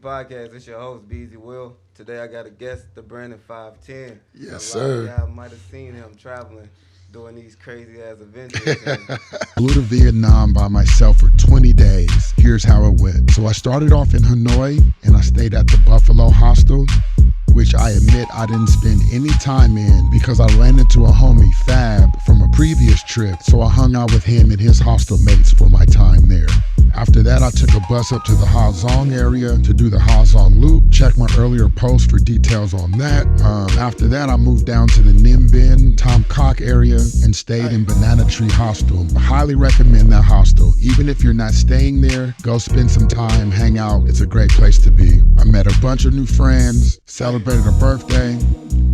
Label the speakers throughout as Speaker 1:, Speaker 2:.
Speaker 1: BeEazyPodcast. It's your host, BeEazy Will. Today I got a guest, TheBrandon510.
Speaker 2: Yes,
Speaker 1: A lot of
Speaker 2: sir.
Speaker 1: y'all might have seen him traveling, doing these crazy ass adventures. And
Speaker 2: Flew to Vietnam by myself for 20 days. Here's how it went. So I started off in Hanoi and I stayed at the Buffalo Hostel, which I admit I didn't spend any time in because I ran into a homie, Fab, from a previous trip. So I hung out with him and his hostel mates for my time there. After that, I took a bus up to the Ha Giang area to do the Ha Giang Loop. Check my earlier post for details on that. After that, I moved down to the Ninh Binh, Tom Kok area and stayed in Banana Tree Hostel. I highly recommend that hostel. Even if you're not staying there, go spend some time, hang out. It's a great place to be. I met a bunch of new friends, celebrated a birthday.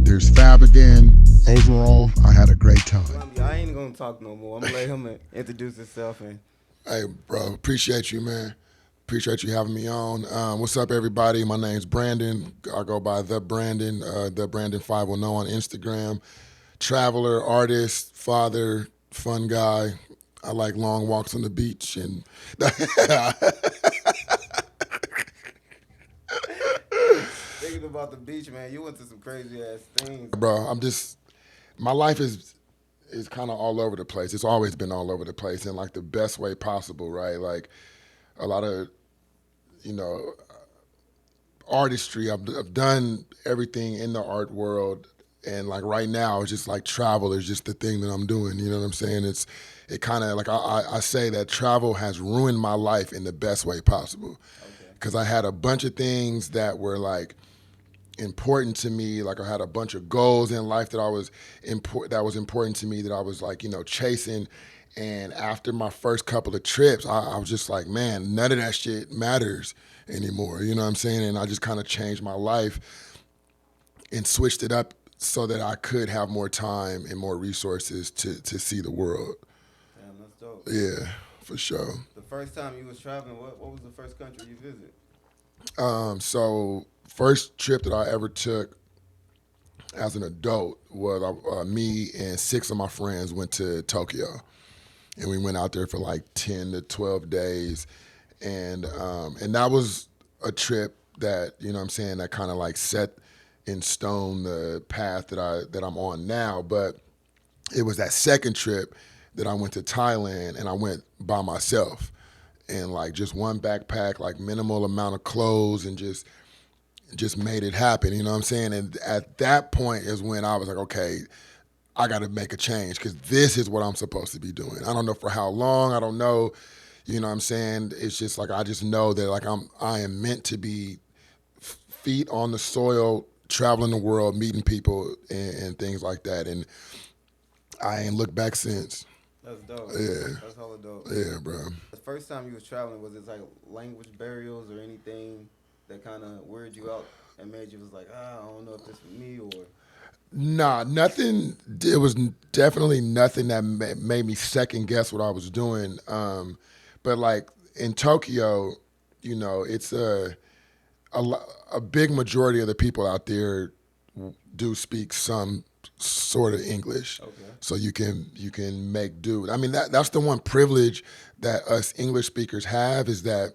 Speaker 2: There's Fab again. Overall, I had a great time.
Speaker 1: I ain't gonna talk no more. I'm gonna let him introduce himself. And
Speaker 2: Hey, bro, appreciate you, man. Appreciate you having me on. What's up, everybody? My name's Brandon. I go by TheBrandon510 on Instagram. Traveler, artist, father, fun guy. I like long walks on the beach and
Speaker 1: thinking about the beach, man, you went to some crazy ass things.
Speaker 2: bro, my life is kind of all over the place. It's always been all over the place in like the best way possible, right? Like a lot of, you know, artistry. I've done everything in the art world, and like right now, it's just like travel is just the thing that I'm doing. You know what I'm saying? It kind of like I say that travel has ruined my life in the best way possible, because I had a bunch of things that were like important to me. Like I had a bunch of goals in life that that was important to me, that I was like, chasing. And after my first couple of trips, I was just like, man, none of that shit matters anymore. You know what I'm saying? And I just kind of changed my life and switched it up so that I could have more time and more resources to see the world.
Speaker 1: Damn, that's dope.
Speaker 2: Yeah, for sure.
Speaker 1: The first time you was traveling, what was the first country you visited?
Speaker 2: So first trip that I ever took as an adult was me and 6 of my friends went to Tokyo, and we went out there for like 10 to 12 days, and that was a trip that, you know what I'm saying, that kind of like set in stone the path that I'm on now. But it was that second trip that I went to Thailand, and I went by myself, and like just one backpack, like minimal amount of clothes, and just made it happen. You know what I'm saying? And at that point is when I was like, okay, I got to make a change, because this is what I'm supposed to be doing. I don't know for how long. I don't know. You know what I'm saying? It's just like I just know that like I am meant to be feet on the soil, traveling the world, meeting people and things like that. And I ain't looked back since.
Speaker 1: That's dope.
Speaker 2: Yeah.
Speaker 1: That's hella dope.
Speaker 2: Yeah, bro.
Speaker 1: The first time you was traveling, was it like language barriers or anything that kind of weirded you out and made you was like, I don't know if this is me or?
Speaker 2: Nah, nothing. It was definitely nothing that made me second guess what I was doing. But like in Tokyo, it's a big majority of the people out there do speak some sort of English.
Speaker 1: Okay.
Speaker 2: So you can make do. I mean, that's the one privilege that us English speakers have, is that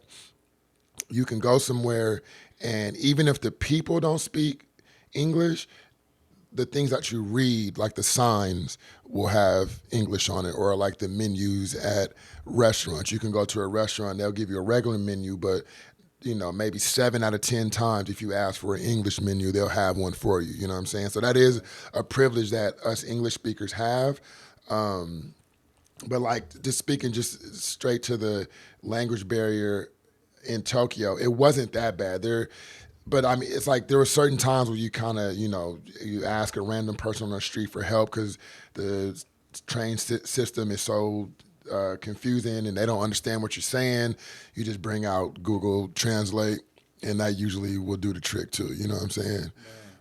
Speaker 2: you can go somewhere, and even if the people don't speak English, the things that you read, like the signs, will have English on it, or like the menus at restaurants. You can go to a restaurant, they'll give you a regular menu, but maybe 7 out of 10 times, if you ask for an English menu, they'll have one for you. You know what I'm saying? So that is a privilege that us English speakers have. But like just speaking just straight to the language barrier in Tokyo, it wasn't that bad. But I mean, it's like there were certain times where you kind of, you ask a random person on the street for help because the train system is so confusing and they don't understand what you're saying. You just bring out Google Translate, and that usually will do the trick too. You know what I'm saying?
Speaker 1: Man,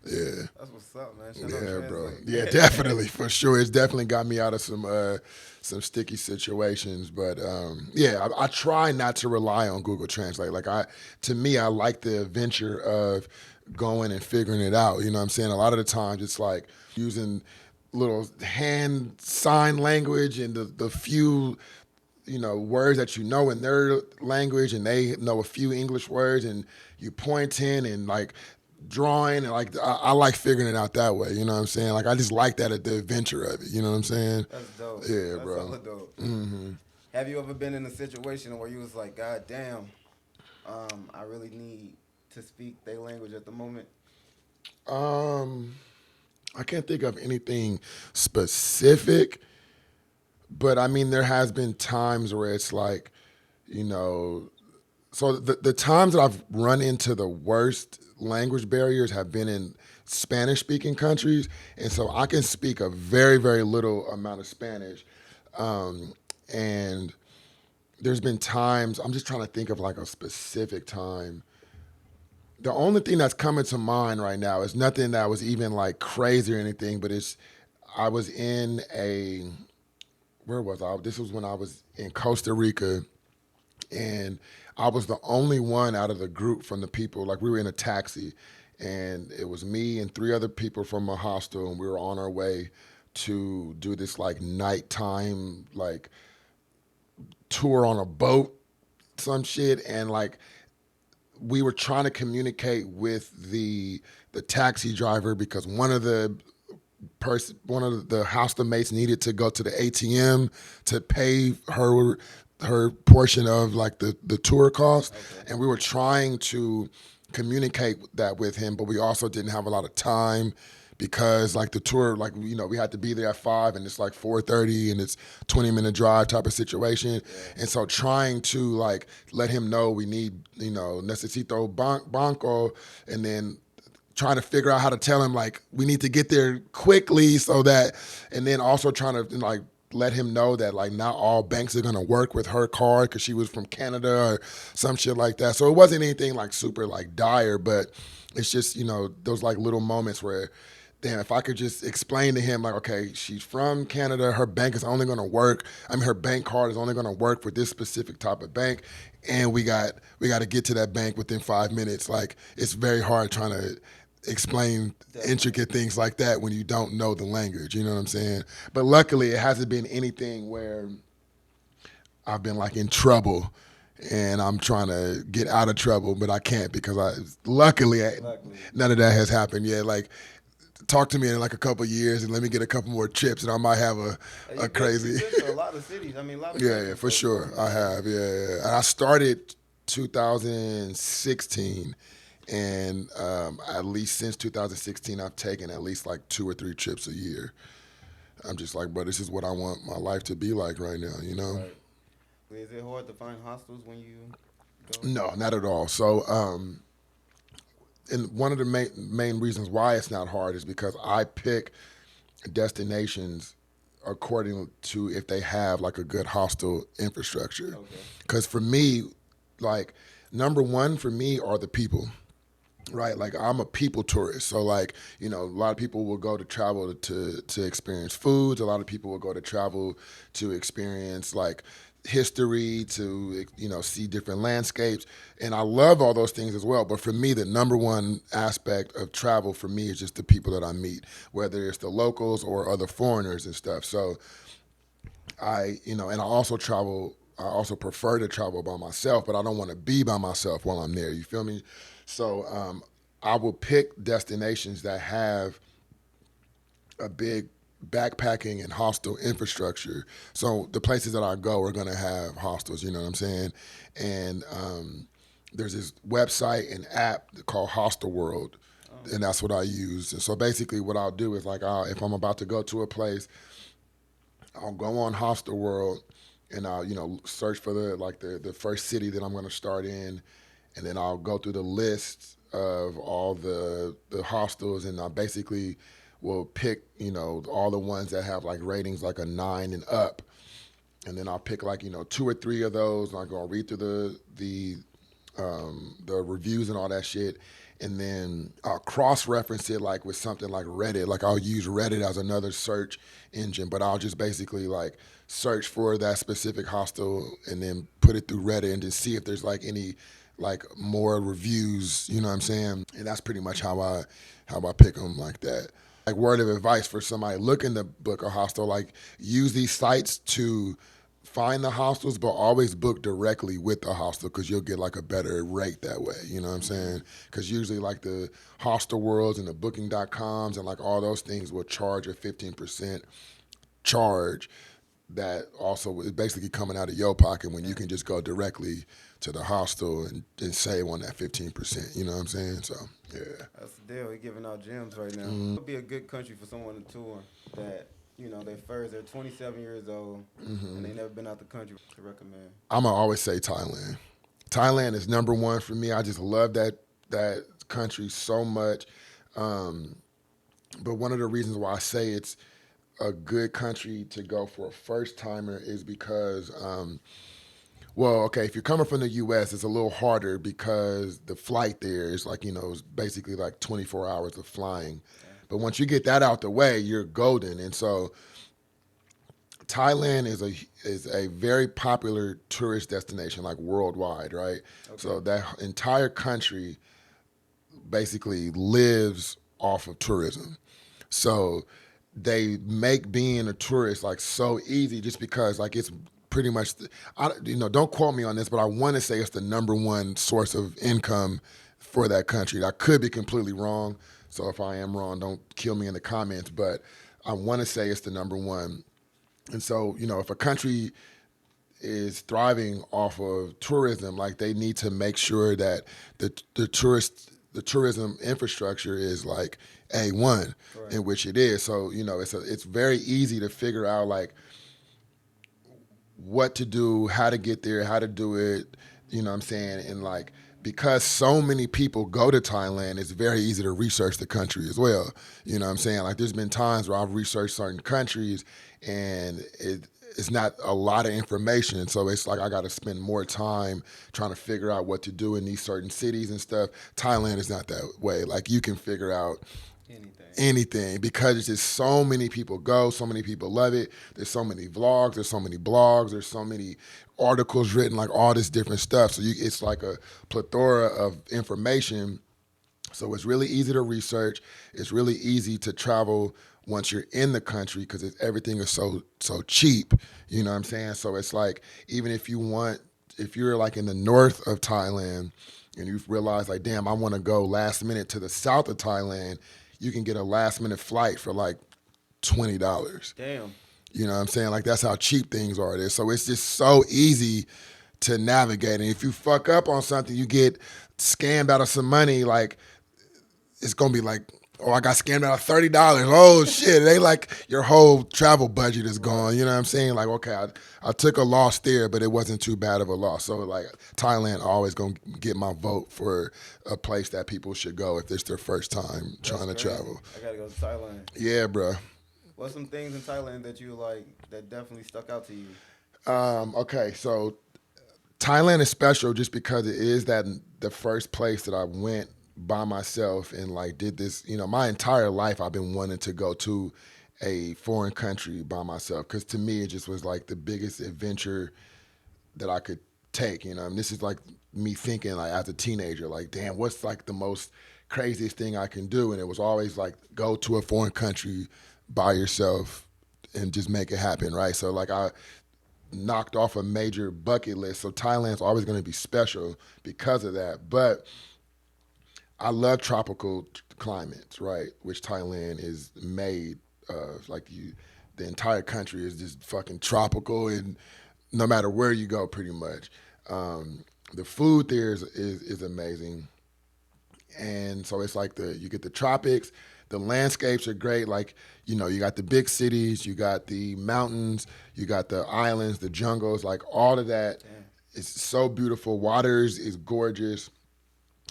Speaker 2: Yeah.
Speaker 1: that's what's up, man. Shout
Speaker 2: Yeah,
Speaker 1: out
Speaker 2: bro.
Speaker 1: Translate.
Speaker 2: Yeah, definitely, for sure. It's definitely got me out of some sticky situations. But yeah, I try not to rely on Google Translate. Like to me, I like the adventure of going and figuring it out. You know what I'm saying? A lot of the times it's like using little hand sign language and the few words that you know in their language, and they know a few English words, and you pointing and like drawing, and like I like figuring it out that way. You know what I'm saying? Like I just like that at the adventure of it. You know what I'm saying?
Speaker 1: That's dope.
Speaker 2: Yeah,
Speaker 1: That's
Speaker 2: bro.
Speaker 1: hella dope. Have you ever been in a situation where you was like, God damn, I really need to speak their language at the moment?
Speaker 2: Um, I can't think of anything specific, but I mean there has been times where it's like, you know, so the times that I've run into the worst language barriers have been in Spanish speaking countries, and so I can speak a very very little amount of Spanish, um, and there's been times I'm just trying to think of like a specific time. The only thing that's coming to mind right now is nothing that was even like crazy or anything, but it's I was in a where was I? This was when I was in Costa Rica, and I was the only one out of the group from the people. Like we were in a taxi, and it was me and three other people from a hostel, and we were on our way to do this like nighttime like tour on a boat, some shit, and like we were trying to communicate with the taxi driver because one of the hostel mates needed to go to the ATM to pay her portion of like the tour cost,
Speaker 1: Okay.
Speaker 2: and we were trying to communicate that with him, but we also didn't have a lot of time because like the tour, like we had to be there at 5 and it's like 4:30 and it's 20-minute drive type of situation,
Speaker 1: Yeah.
Speaker 2: and so trying to like let him know we need necesito banco, and then trying to figure out how to tell him like we need to get there quickly so that, and then also trying to like let him know that like not all banks are gonna work with her card because she was from Canada or some shit like that. So it wasn't anything like super like dire, but it's just those like little moments where, damn, if I could just explain to him like, okay, she's from Canada, her bank is only gonna work. I mean, her bank card is only gonna work for this specific type of bank, and we got to get to that bank within 5 minutes. Like it's very hard trying to explain
Speaker 1: Definitely.
Speaker 2: intricate things like that when you don't know the language. You know what I'm saying? But luckily, it hasn't been anything where I've been like in trouble and I'm trying to get out of trouble, but I can't because luckily
Speaker 1: Luckily.
Speaker 2: none of that has happened yet. Like talk to me in like a couple of years and let me get a couple more trips and I might have a crazy.
Speaker 1: You've been to a lot of cities. I mean, a lot of
Speaker 2: Yeah,
Speaker 1: countries
Speaker 2: for
Speaker 1: so far,
Speaker 2: sure. I
Speaker 1: man.
Speaker 2: have. Yeah. And I started 2016, and at least since 2016, I've taken at least like 2 or 3 trips a year. I'm just like, bro, this is what I want my life to be like right now.
Speaker 1: Right. Is it hard to find hostels when you go?
Speaker 2: No, not at all. So, and one of the main reasons why it's not hard is because I pick destinations according to if they have like a good hostel infrastructure.
Speaker 1: Okay.
Speaker 2: Because for me, like number one for me are the people. Right, like I'm a people tourist, so like a lot of people will go to travel to experience foods. A lot of people will go to travel to experience like history, to see different landscapes, and I love all those things as well. But for me, the number one aspect of travel for me is just the people that I meet, whether it's the locals or other foreigners and stuff. So and I also travel. I also prefer to travel by myself, but I don't want to be by myself while I'm there. You feel me? So I will pick destinations that have a big backpacking and hostel infrastructure. So the places that I go are going to have hostels. You know what I'm saying? And there's this website and app called Hostel World,
Speaker 1: Oh.
Speaker 2: and that's what I use. And so basically, what I'll do is like, if I'm about to go to a place, I'll go on Hostel World and I'll search for the first city that I'm going to start in, and then I'll go through the list of all the hostels, and I basically will pick all the ones that have like ratings like a 9 and up, and then I'll pick like 2 or 3 of those, and I'll go read through the reviews and all that shit, and then I'll cross-reference it like with something like Reddit. Like I'll use Reddit as another search engine, but I'll just basically like search for that specific hostel and then put it through Reddit and just see if there's like any like more reviews. You know what I'm saying? And that's pretty much how I pick them like that. Like word of advice for somebody looking to book a hostel, like use these sites to find the hostels, but always book directly with the hostel because you'll get like a better rate that way. You know what I'm saying? Because usually like the hostel worlds and the booking.coms and like all those things will charge a 15% charge that also is basically coming out of your pocket when you can just go directly to the hostel and save on that 15%. You know what I'm saying? So, yeah.
Speaker 1: That's the deal. We're giving out gems right now. It would be a good country for someone to tour that, they're 27 years old and they never been out the country to recommend.
Speaker 2: I'm going to always say Thailand. Thailand is number one for me. I just love that country so much. But one of the reasons why I say it's a good country to go for a first timer is because, well, okay, if you're coming from the U.S., it's a little harder because the flight there is like, it's basically like 24 hours of flying. But once you get that out the way, you're golden. And so Thailand is a very popular tourist destination, like worldwide, right? Okay. So that entire country basically lives off of tourism. So they make being a tourist like so easy just because like it's pretty much, don't quote me on this, but I want to say it's the number one source of income for that country. I could be completely wrong. So if I am wrong, don't kill me in the comments, but I want to say it's the number one. And so, if a country is thriving off of tourism, like they need to make sure that the tourism infrastructure is like A1, right, in which it is. So, it's very easy to figure out like what to do, how to get there, how to do it, you know what I'm saying? And like, because so many people go to Thailand, it's very easy to research the country as well. You know what I'm saying? Like there's been times where I've researched certain countries and it's not a lot of information. So it's like I got to spend more time trying to figure out what to do in these certain cities and stuff. Thailand is not that way. Like you can figure out anything because it's just so many people go, so many people love it. There's so many vlogs, there's so many blogs, there's so many articles written, like all this different stuff. So it's like a plethora of information. So it's really easy to research. It's really easy to travel once you're in the country because everything is so cheap. You know what I'm saying? So it's like even if you're like in the north of Thailand and you realize like, damn, I want to go last minute to the south of Thailand, you can get a last minute flight for like $20.
Speaker 1: Damn.
Speaker 2: You know what I'm saying? Like that's how cheap things are there. So it's just so easy to navigate. And if you fuck up on something, you get scammed out of some money, like it's gonna be like, oh, I got scammed out of $30. Oh shit. They like your whole travel budget is gone. You know what I'm saying? Like, okay, I took a loss there, but it wasn't too bad of a loss. So like Thailand always gonna get my vote for a place that people should go if it's their first time trying to travel.
Speaker 1: I gotta go to Thailand.
Speaker 2: Yeah, bro.
Speaker 1: What's some things in Thailand that you like that definitely stuck out to you?
Speaker 2: Okay, so Thailand is special just because it is the first place that I went by myself and like did this. My entire life I've been wanting to go to a foreign country by myself because to me it just was like the biggest adventure that I could take. And this is like me thinking like as a teenager, like damn, what's like the most craziest thing I can do? And it was always like go to a foreign country by yourself and just make it happen, right? So like I knocked off a major bucket list. So Thailand's always going to be special because of that. But I love tropical climates, right? Which Thailand is made of. Like the entire country is just fucking tropical, and no matter where you go, pretty much. The food there is amazing, and so it's like you get the tropics. The landscapes are great. Like, you got the big cities, you got the mountains, you got the islands, the jungles, like all of that. It's so beautiful. Waters is gorgeous.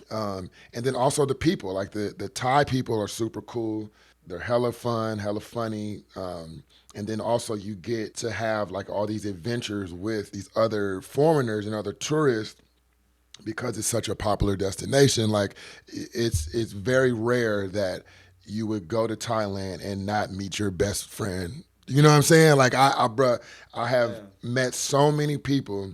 Speaker 2: And then also the people, like the Thai people are super cool. They're hella fun, hella funny. And then also you get to have like all these adventures with these other foreigners and other tourists because it's such a popular destination. Like it's very rare that you would go to Thailand and not meet your best friend. You know what I'm saying? Like I have met so many people.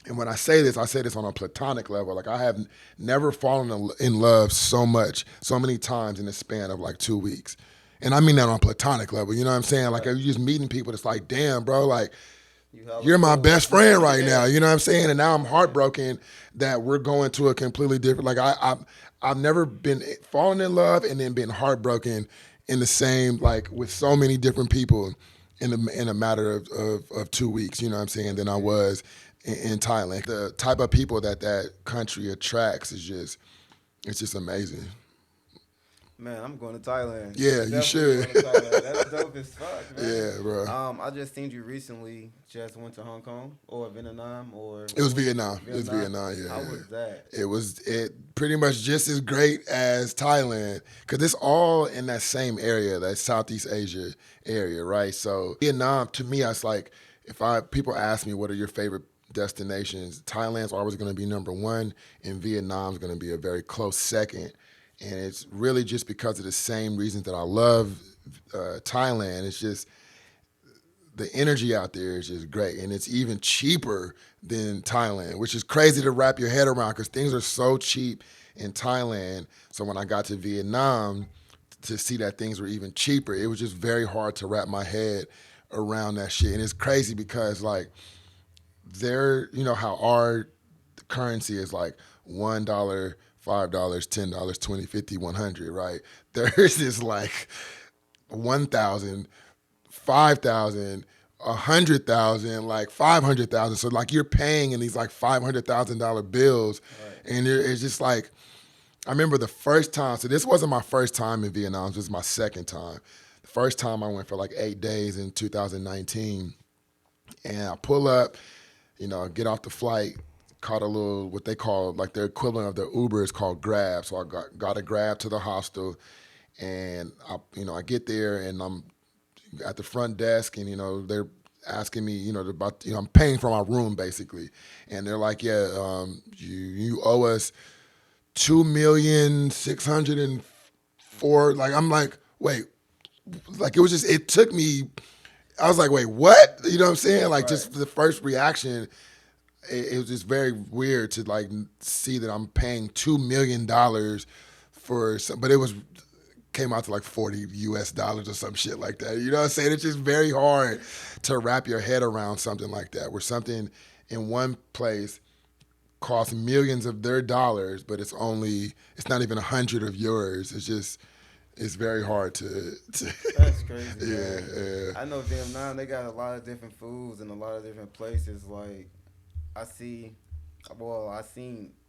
Speaker 2: And when I say this on a platonic level. Like I have never fallen in love so many times in the span of like 2 weeks. And I mean that on a platonic level, you know what I'm saying? Like you're just meeting people that's like, damn, bro, like,
Speaker 1: You hella
Speaker 2: you're my
Speaker 1: cool
Speaker 2: best
Speaker 1: with them.
Speaker 2: friend right
Speaker 1: Yeah.
Speaker 2: now. You know what I'm saying? And now I'm heartbroken that we're going to a completely different. Like I've never been fallen in love and then been heartbroken in the same, like with so many different people in a matter of 2 weeks. You know what I'm saying? Than I was in Thailand. The type of people that country attracts is just, it's just amazing.
Speaker 1: Man, I'm going to Thailand.
Speaker 2: Yeah, you
Speaker 1: Definitely
Speaker 2: should.
Speaker 1: going to Thailand. That's dope as fuck, man.
Speaker 2: Yeah, bro.
Speaker 1: I just seen you recently. Just went to Hong Kong or Vietnam or
Speaker 2: It was
Speaker 1: what was
Speaker 2: Vietnam. It was
Speaker 1: Vietnam.
Speaker 2: Vietnam.
Speaker 1: How
Speaker 2: Yeah.
Speaker 1: was that?
Speaker 2: It pretty much just as great as Thailand because it's all in that same area, that Southeast Asia area, right? So Vietnam, to me, it's like if people ask me what are your favorite destinations, Thailand's always going to be number one, and Vietnam's going to be a very close second. And it's really just because of the same reasons that I love Thailand. It's just the energy out there is just great, and it's even cheaper than Thailand, which is crazy to wrap your head around because things are so cheap in Thailand. So when I got to Vietnam, to see that things were even cheaper, it was just very hard to wrap my head around that shit. And it's crazy because like you know how our currency is like $1, $5, $10, 20, 50, 100, right? There's this like 1,000. 5,000, 100,000, like 500,000. So like you're paying in these like $500,000 bills, right. And it's just like I remember the first time. So this wasn't my first time in Vietnam. This was my second time. The first time I went for like 8 days in 2019, and I pull up, you know, get off the flight. Caught a little what they call like their equivalent of the Uber is called Grab. So I got a Grab to the hostel, and I get there and I'm at the front desk, and they're asking me, about, I'm paying for my room basically, and they're like, yeah, you owe us 2,604,000. Like I'm like, wait, like it took me. I was like, wait, what? You know what I'm saying? Like, right. Just the first reaction, it was just very weird to like see that I'm paying $2 million for some, but it came out to like $40 or some shit like that. You know what I'm saying? It's just very hard to wrap your head around something like that, where something in one place costs millions of their dollars, but it's not even 100 of yours. It's very hard to
Speaker 1: That's crazy.
Speaker 2: Yeah,
Speaker 1: man.
Speaker 2: yeah.
Speaker 1: I know Vietnam, they got a lot of different foods and a lot of different places. Like I seen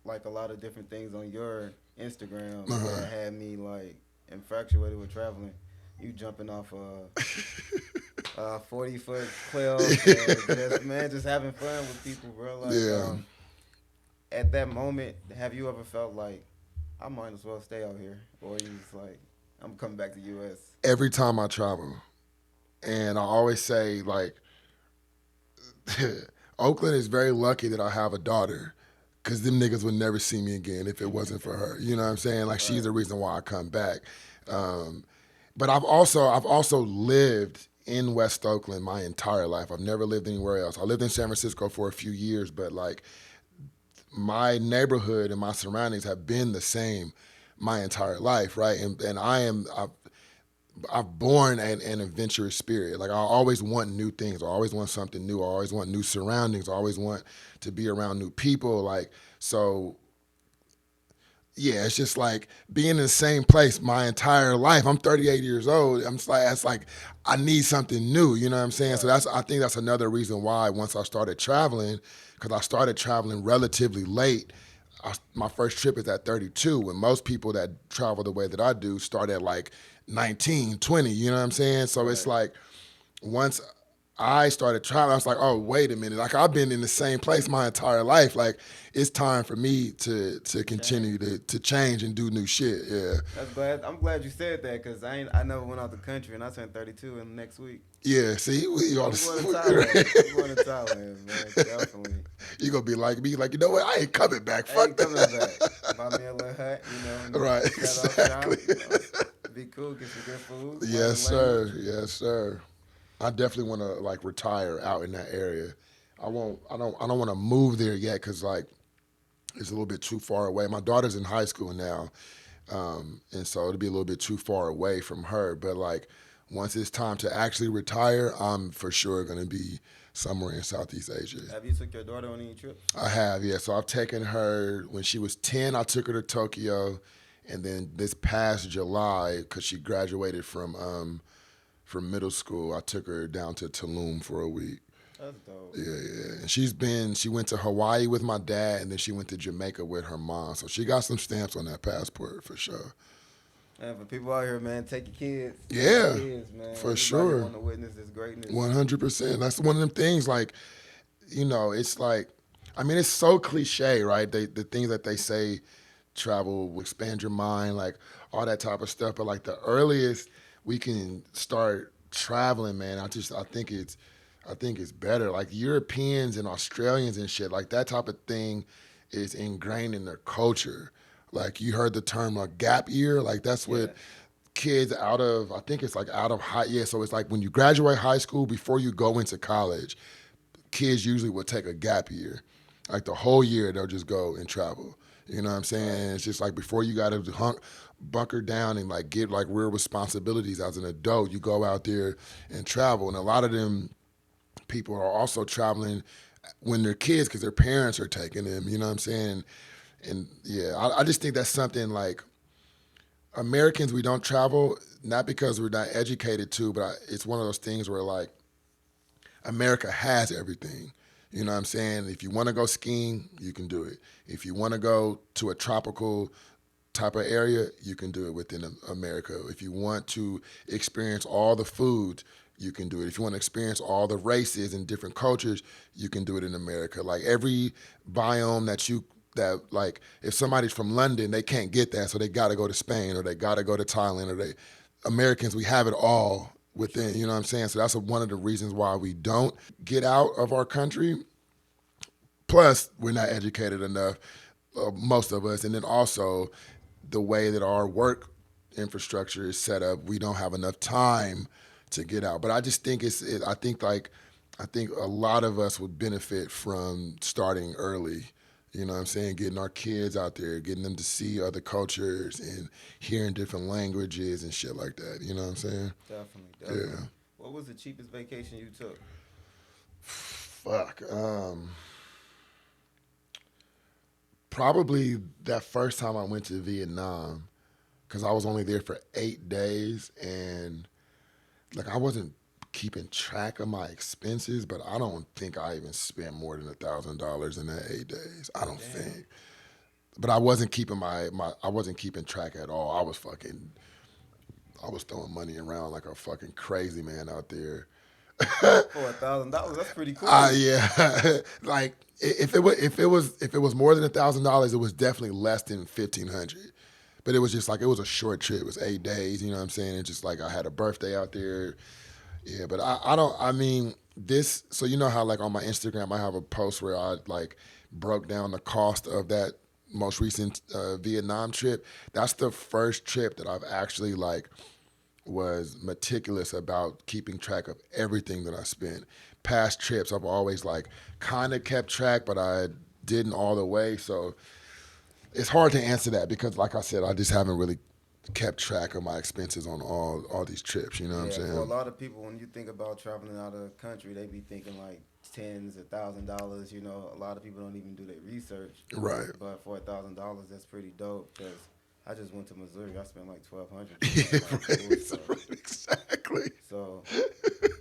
Speaker 1: like a lot of different things on your Instagram that had me like infatuated with traveling. You jumping off a 40-foot cliff and just having fun with people, bro. Like,
Speaker 2: yeah.
Speaker 1: At that moment, have you ever felt like I might as well stay out here, or you just like I'm coming back to the U.S.?
Speaker 2: Every time I travel, and I always say like, Oakland is very lucky that I have a daughter. Because them niggas would never see me again if it wasn't for her. You know what I'm saying? Like, she's the reason why I come back. But I've also lived in West Oakland my entire life. I've never lived anywhere else. I lived in San Francisco for a few years, but like my neighborhood and my surroundings have been the same my entire life, right? And I've born an adventurous spirit. Like I always want new things. I always want something new. I always want new surroundings. I always want to be around new people. Like, so yeah, it's just like being in the same place my entire life. I'm 38 years old. It's like I need something new. You know what I'm saying? Right. So I think that's another reason why once I started traveling, because I started traveling relatively late. My first trip is at 32, when most people that travel the way that I do start at like 19, 20, you know what I'm saying? So It's like once I started traveling, I was like, oh, wait a minute. Like I've been in the same place my entire life. Like it's time for me to continue to change and do new shit. Yeah.
Speaker 1: I'm glad you said that, because I never went out the country, and I turned 32 in next week.
Speaker 2: Yeah, see,
Speaker 1: I'm going to Thailand. I'm going to Thailand, man. Definitely.
Speaker 2: You gonna be like me, like, you know what? I ain't coming back.
Speaker 1: I ain't coming back. Buy me a little hut,
Speaker 2: Right, exactly.
Speaker 1: Be cool, get some good food.
Speaker 2: Yes, sir. Yes, sir. I definitely want to like retire out in that area. I don't want to move there yet because like it's a little bit too far away. My daughter's in high school now, and so it'll be a little bit too far away from her. But like once it's time to actually retire, I'm for sure going to be somewhere in Southeast Asia.
Speaker 1: Have you took your daughter on any trips?
Speaker 2: I have, yeah. So I've taken her when she was 10. I took her to Tokyo, and then this past July, because she graduated from middle school, I took her down to Tulum for a week.
Speaker 1: That's dope.
Speaker 2: Yeah. And she went to Hawaii with my dad, and then she went to Jamaica with her mom. So she got some stamps on that passport for sure.
Speaker 1: And for people out here, man, take your kids.
Speaker 2: Yeah,
Speaker 1: kids, man.
Speaker 2: for
Speaker 1: Everybody
Speaker 2: sure.
Speaker 1: want to witness this greatness.
Speaker 2: 100%. That's one of them things, like, it's like, I mean, it's so cliche, right? The things that they say, travel will expand your mind, like all that type of stuff. But like the earliest we can start traveling, man, I think it's better. Like Europeans and Australians and shit, like that type of thing is ingrained in their culture. Like you heard the term like gap year, like that's what kids out of high, so it's like when you graduate high school, before you go into college, kids usually will take a gap year. Like the whole year they'll just go and travel. You know what I'm saying? It's just like before you got to bunker down and like get like real responsibilities as an adult, you go out there and travel. And a lot of them people are also traveling when they're kids because their parents are taking them, you know what I'm saying? And I just think that's something like Americans, we don't travel, not because we're not educated to, but it's one of those things where like America has everything. You know what I'm saying? If you want to go skiing, you can do it. If you want to go to a tropical type of area, you can do it within America. If you want to experience all the foods, you can do it. If you want to experience all the races and different cultures, you can do it in America. Like every biome that like if somebody's from London, they can't get that, so they got to go to Spain or they got to go to Thailand, or Americans, we have it all within, you know what I'm saying? So that's one of the reasons why we don't get out of our country. Plus, we're not educated enough, most of us, and then also the way that our work infrastructure is set up, we don't have enough time to get out. But I just think I think a lot of us would benefit from starting early. You know what I'm saying? Getting our kids out there, getting them to see other cultures and hearing different languages and shit like that. You know what I'm saying?
Speaker 1: Definitely.
Speaker 2: Yeah.
Speaker 1: What was the cheapest vacation you took?
Speaker 2: Fuck. Probably that first time I went to Vietnam, because I was only there for 8 days, and like I wasn't keeping track of my expenses, but I don't think I even spent more than $1,000 in that 8 days. I don't think. But I wasn't keeping I wasn't keeping track at all. I was throwing money around like a fucking crazy man out there.
Speaker 1: For $1,000, that's pretty cool.
Speaker 2: Yeah. Like if it was more than $1,000, it was definitely less than $1,500. But it was just like it was a short trip. It was 8 days. You know what I'm saying? It's just like I had a birthday out there. Yeah, but so you know how like on my Instagram I have a post where I like broke down the cost of that most recent Vietnam trip. That's the first trip that I've actually like was meticulous about keeping track of everything that I spent. Past trips I've always like kind of kept track, but I didn't all the way. So it's hard to answer that because like I said, I just haven't really kept track of my expenses on all these trips, you know what I'm saying?
Speaker 1: For a lot of people, when you think about traveling out of the country, they be thinking like tens of $1,000. You know, a lot of people don't even do their research.
Speaker 2: Right.
Speaker 1: But for $1,000, that's pretty dope. Because I just went to Missouri. I spent like $1,200.
Speaker 2: Right, exactly.
Speaker 1: So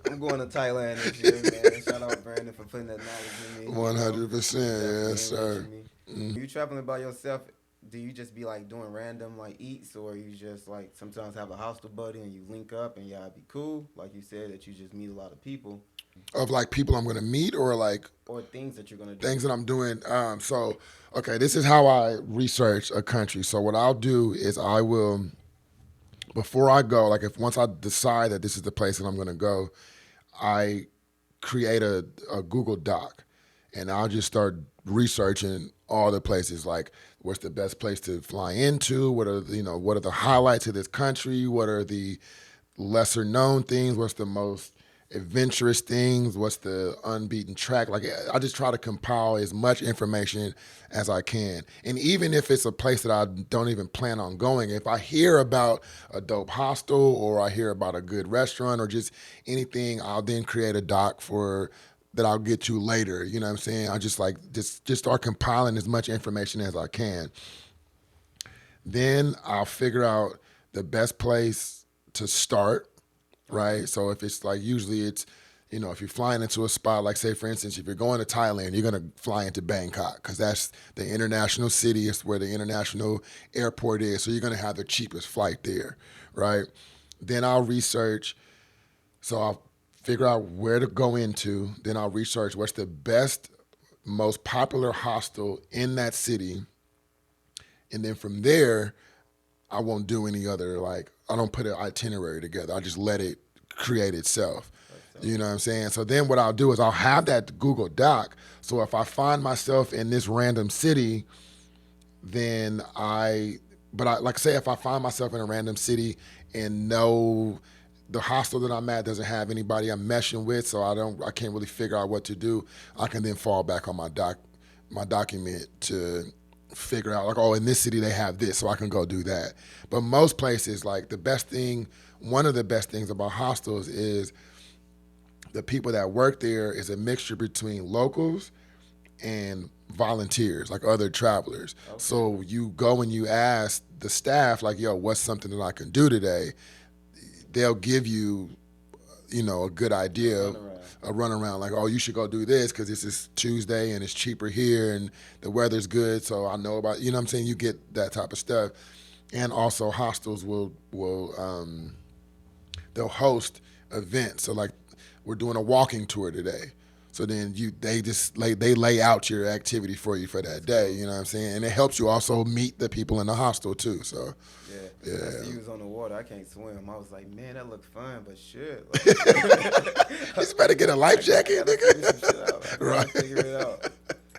Speaker 1: I'm going to Thailand this year, man. Shout out Brandon for putting that knowledge in me.
Speaker 2: 100%, yes, sir.
Speaker 1: You traveling by yourself? Do you just be like doing random like eats, or you just like sometimes have a hostel buddy and you link up and y'all be cool? Like you said that you just meet a lot of people.
Speaker 2: Of like people I'm gonna meet or
Speaker 1: things that you're gonna do.
Speaker 2: Things that I'm doing. So okay, this is how I research a country. So what I'll do is I will, before I go, like once I decide that this is the place that I'm gonna go, I create a Google Doc, and I'll just start researching all the places, like what's the best place to fly into, what are the highlights of this country, what are the lesser known things, what's the most adventurous things, what's the unbeaten track. Like I just try to compile as much information as I can. And even if it's a place that I don't even plan on going, if I hear about a dope hostel or I hear about a good restaurant or just anything, I'll then create a doc for that I'll get to later. You know what I'm saying? I just like just start compiling as much information as I can. Then I'll figure out the best place to start, right? So if it's like usually it's, if you're flying into a spot, like say for instance, if you're going to Thailand, you're gonna fly into Bangkok because that's the international city. It's where the international airport is. So you're gonna have the cheapest flight there, right? Then I'll research. So I'll figure out where to go into. Then I'll research what's the best, most popular hostel in that city. And then from there, I won't do any other, like, I don't put an itinerary together. I just let it create itself. You know what I'm saying? So then what I'll do is I'll have that Google Doc. So if I find myself in this random city, then like say if I find myself in a random city and know the hostel that I'm at doesn't have anybody I'm meshing with, so I can't really figure out what to do, I can then fall back on my document to figure out like, oh, in this city they have this, so I can go do that. But most places, like one of the best things about hostels is the people that work there is a mixture between locals and volunteers, like other travelers. Okay. So you go and you ask the staff, like, yo, what's something that I can do today? They'll give you, a good idea, a runaround, like, oh, you should go do this because this is Tuesday and it's cheaper here and the weather's good, so I know about, you know what I'm saying? You get that type of stuff. And also hostels will they'll host events. So like we're doing a walking tour today. So then they lay out your activity for you for that day, you know what I'm saying? And it helps you also meet the people in the hostel too. So
Speaker 1: yeah. I see you was on the water. I can't swim. I was like, man, that looked fun, but shit. Like,
Speaker 2: you just better get a life jacket, nigga.
Speaker 1: Right. Figure it out.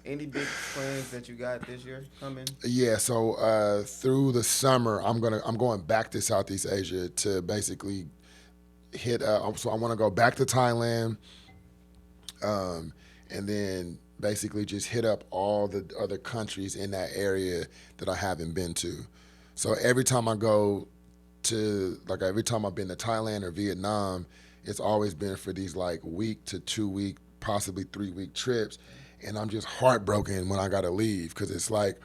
Speaker 1: Any big plans that you got this year coming?
Speaker 2: Yeah, so through the summer, I'm going back to Southeast Asia to basically hit. So I want to go back to Thailand, and then basically just hit up all the other countries in that area that I haven't been to. So every time I go to, like every time I've been to Thailand or Vietnam, it's always been for these like week to 2 week, possibly 3 week trips. And I'm just heartbroken when I gotta leave because it's like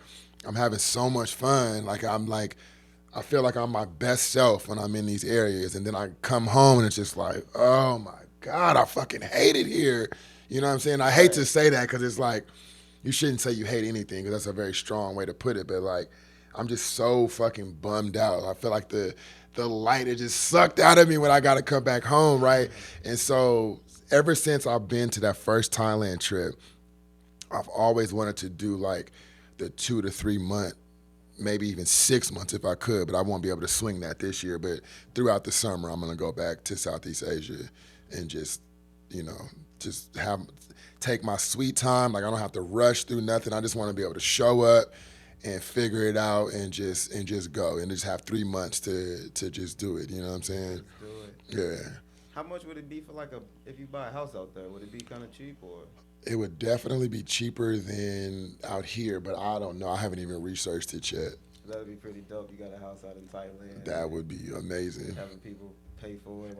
Speaker 2: I'm having so much fun. Like I feel like I'm my best self when I'm in these areas, and then I come home and it's just like, oh my God, I fucking hate it here. You know what I'm saying? I hate to say that because it's like you shouldn't say you hate anything because that's a very strong way to put it. But like I'm just so fucking bummed out. I feel like the light is just sucked out of me when I gotta come back home, right? And so ever since I've been to that first Thailand trip, I've always wanted to do like the 2 to 3 month, maybe even 6 months if I could, but I won't be able to swing that this year. But throughout the summer, I'm gonna go back to Southeast Asia and just take my sweet time. Like I don't have to rush through nothing. I just want to be able to show up and figure it out and just go and just have 3 months to just do it. You know what I'm saying?
Speaker 1: Do it.
Speaker 2: Yeah.
Speaker 1: How much would it be for if you buy a house out there? Would it be kind of cheap or?
Speaker 2: It would definitely be cheaper than out here, but I don't know. I haven't even researched it yet.
Speaker 1: That would be pretty dope. You got a house out in Thailand.
Speaker 2: That would be amazing.
Speaker 1: Having people pay for it,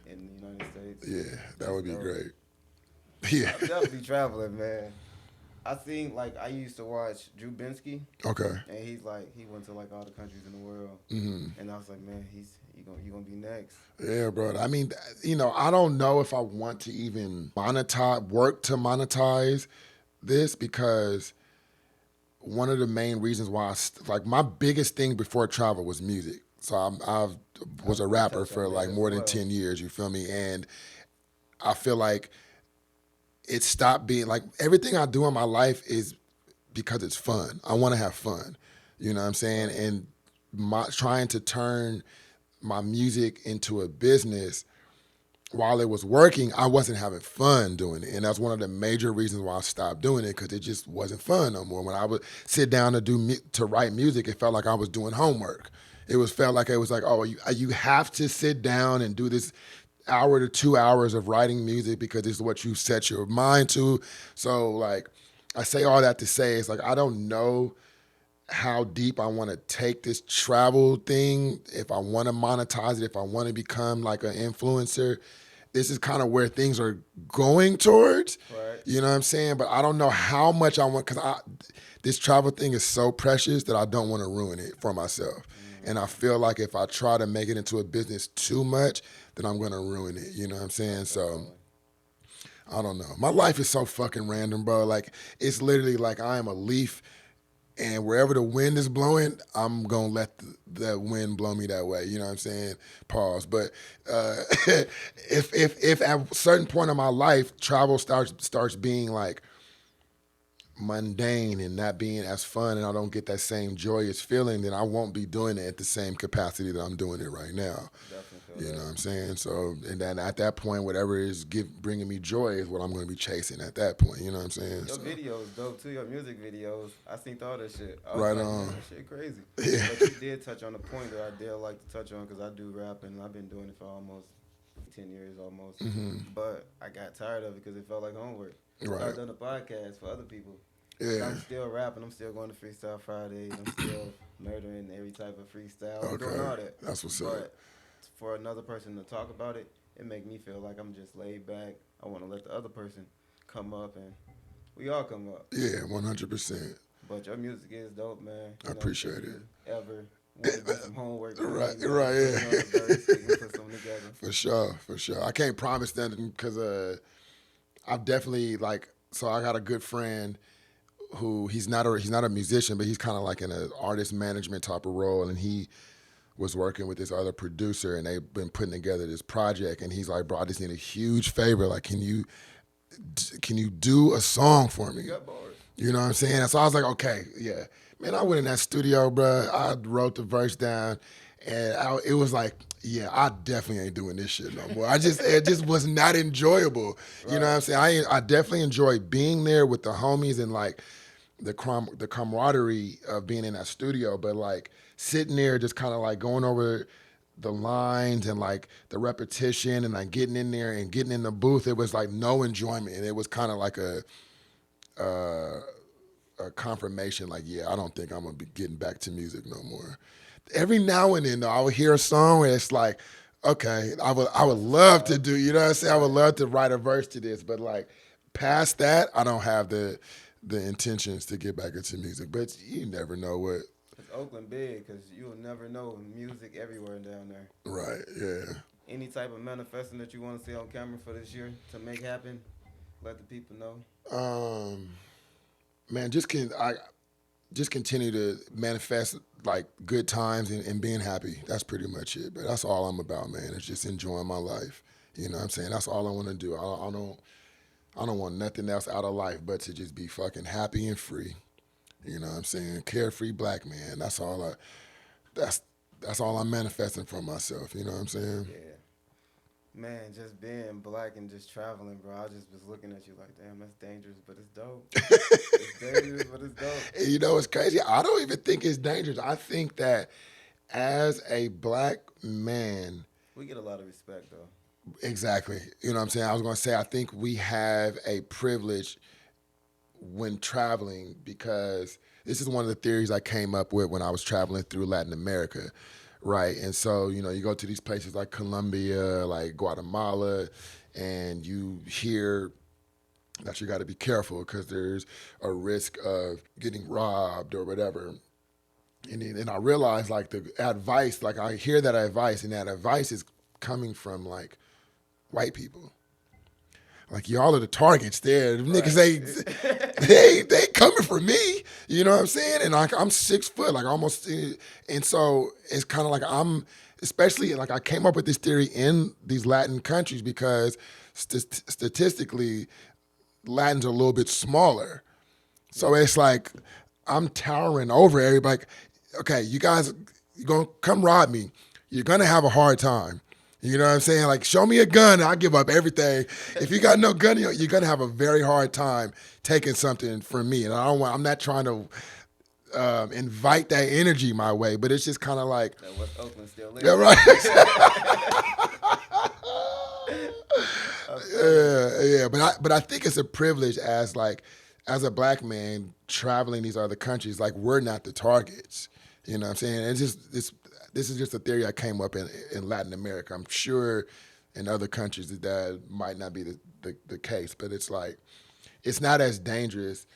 Speaker 1: in the United States.
Speaker 2: Yeah, that would be great. Yeah.
Speaker 1: I'll definitely traveling, man. I think I used to watch Drew Binsky.
Speaker 2: Okay.
Speaker 1: And he went to all the countries in the world.
Speaker 2: Mm-hmm.
Speaker 1: And I was like, man, you gonna be next.
Speaker 2: Yeah, bro. I mean, I don't know if I want to even work to monetize this because one of the main reasons why my biggest thing before travel was music. So I was a rapper for more than 10 years. You feel me? And I feel like it stopped being everything I do in my life is because it's fun. I want to have fun. You know what I'm saying? And trying to turn my music into a business while it was working, I wasn't having fun doing it. And that's one of the major reasons why I stopped doing it because it just wasn't fun no more. When I would sit down to write music, it felt like I was doing homework. Felt like it was like, oh, you have to sit down and do this hour to 2 hours of writing music because it's what you set your mind to. So like I say all that to say it's like I don't know how deep I want to take this travel thing, if I want to monetize it, if I want to become like an influencer. This is kind of where things are going towards.
Speaker 1: Right.
Speaker 2: You know what I'm saying? But I don't know how much I want because this travel thing is so precious that I don't want to ruin it for myself. And I feel like if I try to make it into a business too much, then I'm going to ruin it. You know what I'm saying? So I don't know. My life is so fucking random, bro. Like it's literally like I am a leaf and wherever the wind is blowing, I'm going to let the wind blow me that way. You know what I'm saying? Pause. But if at a certain point in my life, travel starts being like mundane and not being as fun and I don't get that same joyous feeling, then I won't be doing it at the same capacity that I'm doing it right now.
Speaker 1: Definitely.
Speaker 2: You know what I'm saying? So, and then at that point, whatever is bringing me joy is what I'm going to be chasing at that point. You know what I'm saying?
Speaker 1: Your videos dope too. Your music videos. I seen all that shit. I was
Speaker 2: Right
Speaker 1: like,
Speaker 2: on.
Speaker 1: Man, that shit crazy.
Speaker 2: Yeah.
Speaker 1: But you did touch on a point that I did like to touch on because I do rap and I've been doing it for almost 10 years almost.
Speaker 2: Mm-hmm.
Speaker 1: But I got tired of it because it felt like homework.
Speaker 2: Right.
Speaker 1: So I've done a podcast for other people.
Speaker 2: Yeah.
Speaker 1: I'm still rapping. I'm still going to Freestyle Fridays. I'm still murdering every type of freestyle. I'm doing all that.
Speaker 2: That's what's
Speaker 1: but
Speaker 2: up.
Speaker 1: for another person to talk about it, it make me feel like I'm just laid back. I want to let the other person come up and we all come up.
Speaker 2: Yeah, 100%.
Speaker 1: But your music is dope, man.
Speaker 2: I appreciate it.
Speaker 1: Ever want to do some homework?
Speaker 2: Right,
Speaker 1: yeah.
Speaker 2: Put something together. For sure. I can't promise that because I've definitely so I got a good friend who he's not a musician, but he's kind of like in an artist management type of role, and he was working with this other producer, and they've been putting together this project, and he's like, bro, I just need a huge favor. Like, can you do a song for me? You know what I'm saying? And so I was like, okay, yeah. Man, I went in that studio, bro. I wrote the verse down, and it was like, yeah, I definitely ain't doing this shit no more. It just was not enjoyable. Right. You know what I'm saying? I definitely enjoy being there with the homies and like the camaraderie of being in that studio, but like sitting there just kind of like going over the lines and like the repetition and like getting in there and getting in the booth, it was like no enjoyment. And it was kind of like a confirmation, like, yeah, I don't think I'm gonna be getting back to music no more. Every now and then, though, I would hear a song where it's like, okay, I would love to do, you know what I'm saying? I would love to write a verse to this, but like past that, I don't have the intentions to get back into music. But you never know what.
Speaker 1: It's Oakland big because you'll never know music everywhere down there.
Speaker 2: Right, yeah.
Speaker 1: Any type of manifesting that you want to see on camera for this year to make happen, let the people know.
Speaker 2: Man, just continue to manifest like good times and being happy. That's pretty much it. But that's all I'm about, man. It's just enjoying my life. You know what I'm saying? That's all I want to do. I don't want nothing else out of life but to just be fucking happy and free. You know what I'm saying? Carefree black man. That's all I'm manifesting for myself. You know what I'm saying?
Speaker 1: Yeah. Man, just being black and just traveling, bro. I just was looking at you like, damn, that's dangerous, but it's dope. It's dangerous, but it's dope.
Speaker 2: You know, it's crazy. I don't even think it's dangerous. I think that as a black man,
Speaker 1: we get a lot of respect, though.
Speaker 2: Exactly. You know what I'm saying? I was going to say, I think we have a privilege when traveling because this is one of the theories I came up with when I was traveling through Latin America. Right. And so, you know, you go to these places like Colombia, like Guatemala, and you hear that you got to be careful because there's a risk of getting robbed or whatever. And I realize like the advice, like I hear that advice, and that advice is coming from like white people. Like, y'all are the targets there. The niggas they coming for me. You know what I'm saying? And like, I'm 6 foot, like almost. And so it's kind of like especially like I came up with this theory in these Latin countries because statistically, Latins are a little bit smaller. So it's like I'm towering over everybody. Like, okay, you guys, you're going to come rob me. You're going to have a hard time. You know what I'm saying? Like, show me a gun, I'll give up everything. If you got no gun, you're gonna have a very hard time taking something from me. And I'm not trying to invite that energy my way, but it's just kind of like.
Speaker 1: That West Oakland still lives.
Speaker 2: Yeah, right. Yeah. But I think it's a privilege as a black man traveling these other countries. Like we're not the targets. You know what I'm saying? It's just this is just a theory I came up in Latin America. I'm sure in other countries that might not be the case, but it's like it's not as dangerous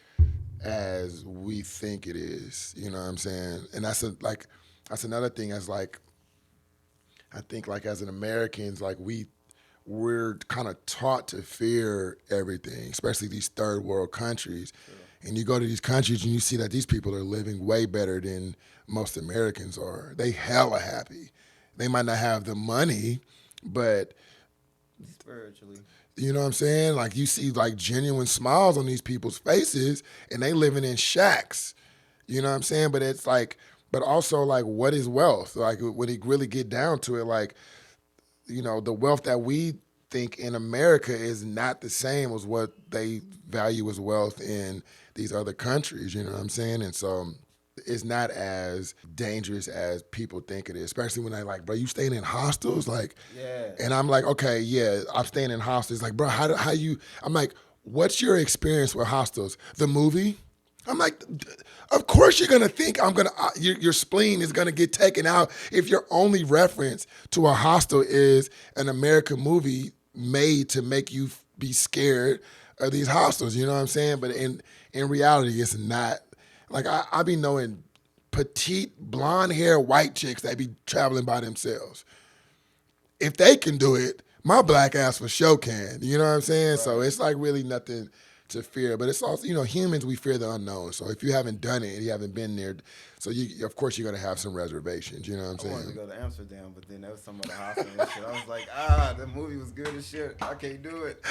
Speaker 2: as we think it is. You know what I'm saying? And that's another thing. As like I think like as an Americans, like we're kind of taught to fear everything, especially these third world countries. Sure. And you go to these countries and you see that these people are living way better than most Americans are. They hella happy. They might not have the money, but
Speaker 1: spiritually.
Speaker 2: You know what I'm saying? Like you see like genuine smiles on these people's faces and they living in shacks. You know what I'm saying? But it's like, but also like what is wealth? Like when you really get down to it, like, you know, the wealth that we think in America is not the same as what they value as wealth in these other countries, you know what I'm saying? And so it's not as dangerous as people think it is, especially when they like, bro, you staying in hostels? Like,
Speaker 1: yeah.
Speaker 2: And I'm like, okay, yeah, I'm staying in hostels. Like, bro, how you, I'm like, what's your experience with hostels? The movie? I'm like, of course you're gonna think your spleen is gonna get taken out if your only reference to a hostel is an American movie made to make you be scared of these hostels. You know what I'm saying? But in reality, it's not. Like I be knowing petite blonde hair white chicks that be traveling by themselves. If they can do it, my black ass for sure can. You know what I'm saying? Right. So it's like really nothing to fear, but it's also, you know, humans, we fear the unknown. So if you haven't done it, you haven't been there, so of course you're gonna have some reservations. You know what I'm saying?
Speaker 1: I wanted to go to Amsterdam, but then there was some of the hostels and shit. I was like, the movie was good as shit. I can't do it.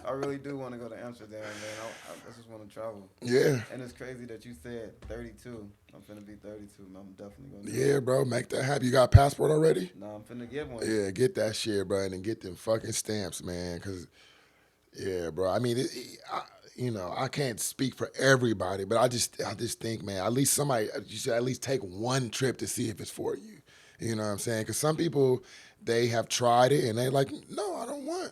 Speaker 1: I really do want to go to Amsterdam, man. I just want to travel.
Speaker 2: Yeah.
Speaker 1: And it's crazy that you said 32. I'm finna be 32, man. I'm definitely gonna do it.
Speaker 2: Yeah, bro, make that happen. You got a passport already?
Speaker 1: No, I'm finna get one.
Speaker 2: Yeah, get that shit, bro, and get them fucking stamps, man, because. Yeah, bro. I mean, you know, I can't speak for everybody, but I just think, man, at least you should at least take one trip to see if it's for you. You know what I'm saying? Because some people, they have tried it and they're like, no, I don't want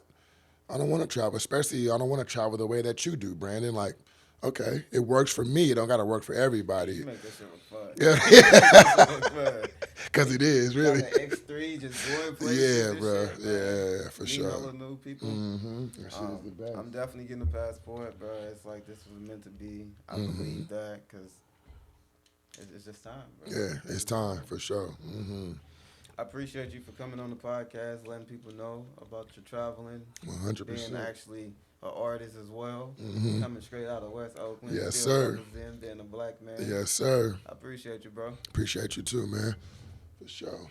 Speaker 2: to travel. Especially, I don't want to travel the way that you do, Brandon. Like, okay, it works for me. It don't got to work for everybody.
Speaker 1: You make that shit look fun.
Speaker 2: Yeah. Because it is, really.
Speaker 1: Got an X3, just going places.
Speaker 2: Yeah, bro.
Speaker 1: Shit,
Speaker 2: yeah, for sure.
Speaker 1: All the new people.
Speaker 2: Mm-hmm. That shit is the best.
Speaker 1: I'm definitely getting a passport, bro. It's like this was meant to be. I believe that because it's just time, bro.
Speaker 2: Yeah, it's time, for sure. Mm-hmm.
Speaker 1: I appreciate you for coming on the podcast, letting people know about your traveling.
Speaker 2: 100%.
Speaker 1: Being actually an artist as well.
Speaker 2: Mm-hmm.
Speaker 1: Coming straight out of West Oakland.
Speaker 2: Yes,
Speaker 1: still
Speaker 2: sir.
Speaker 1: Being a black man.
Speaker 2: Yes, sir.
Speaker 1: I appreciate you, bro.
Speaker 2: Appreciate you too, man. For sure.